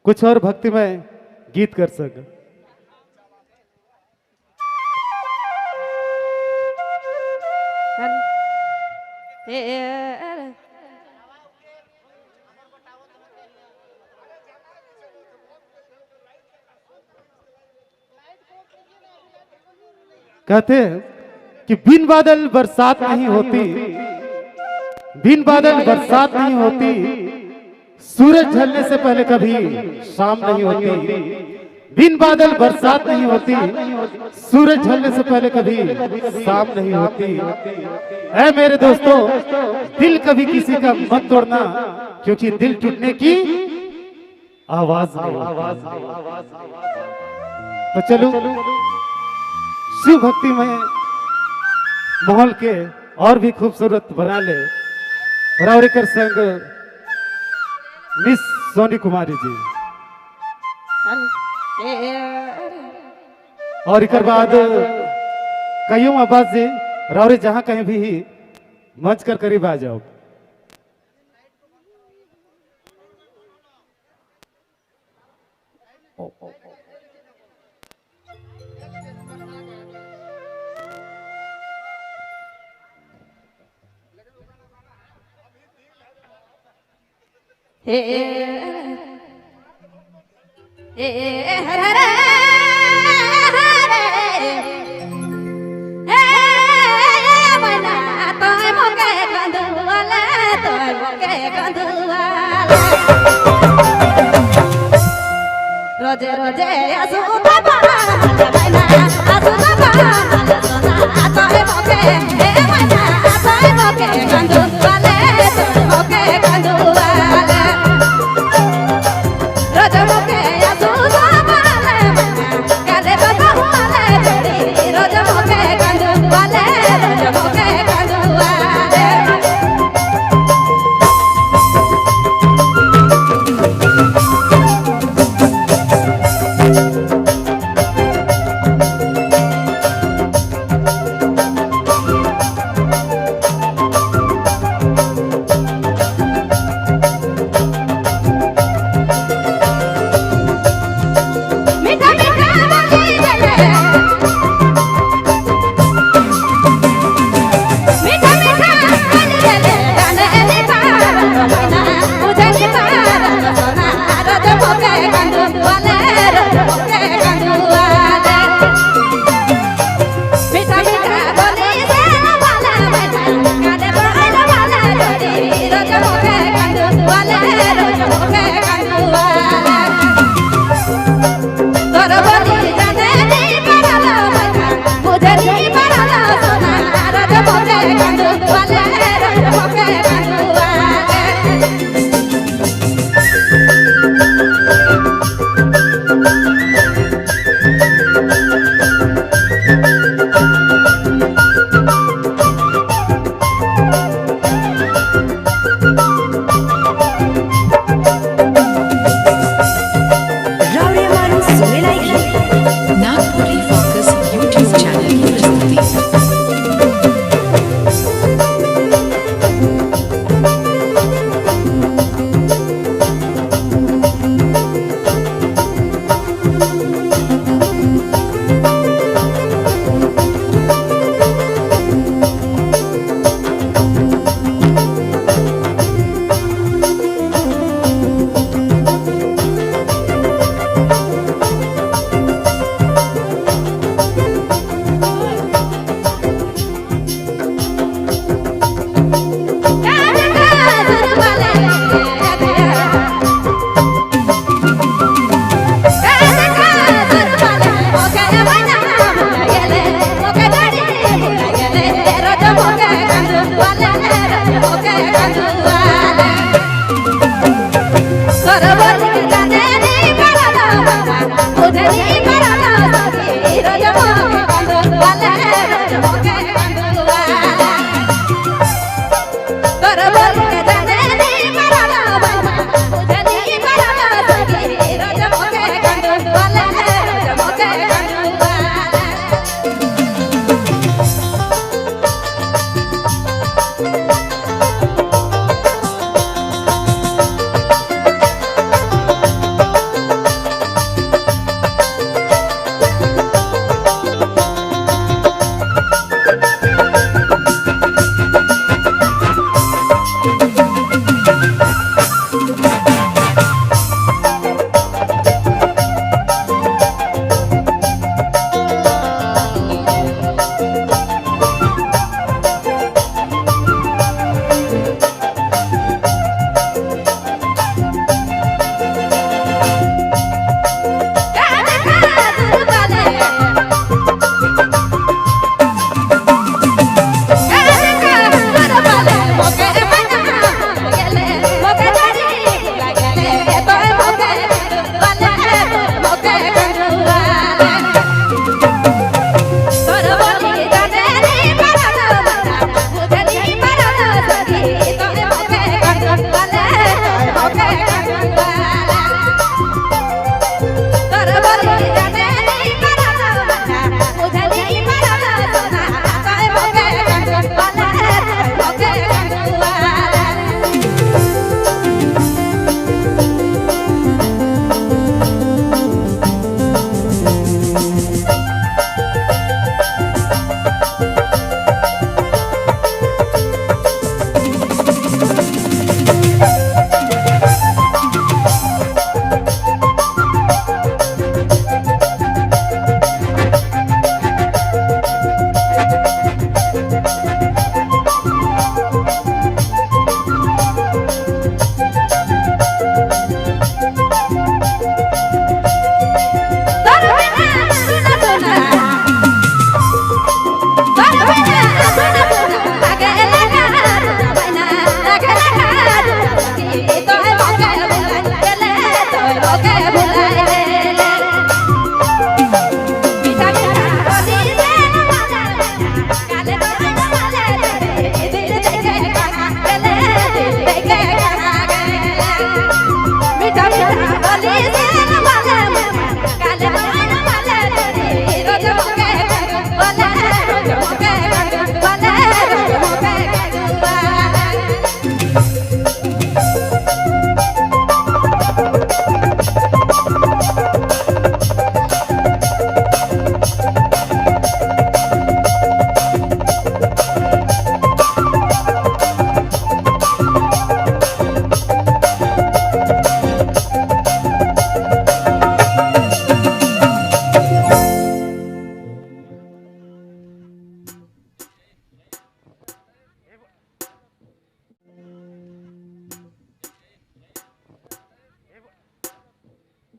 कुछ और भक्तिमय गीत कर सक। कहते हैं कि बिन बादल बरसात नहीं होती, बिन बादल बरसात नहीं होती, सूरज ढलने से पहले कभी शाम नहीं होती। बिन बादल बरसात नहीं होती, सूरज ढलने से पहले कभी शाम नहीं होती। ऐ मेरे दोस्तों, दिल कभी किसी का मत तोड़ना, क्योंकि दिल टूटने की आवाज नहीं। तो चलो शिव भक्ति में माहौल के और भी खूबसूरत बना ले। रावरेकर संग मिस सोनी कुमारी जी, और एक बाद कईयों आवाज जी रावरे जहां कहीं भी मंच कर करीब आ जाओ। रोजे रोजे आसू बाबा मैना आसू बाबा सोना तोय मोके हे मैना तोय मोके गंदू वाले तोय मोके गंदू वाले रोजे मोके आसू बाबा मैना काले बाबा वाले तेरी रोजे मोके गंदू वाले रोजे मोके गंदू वाले ভুলাই গেলে মিঠা মিঠা বলি যে কালে তোরে বলে দিল থেকে কানা গেলে দিল থেকে কানা গেলে মিঠা মিঠা বলি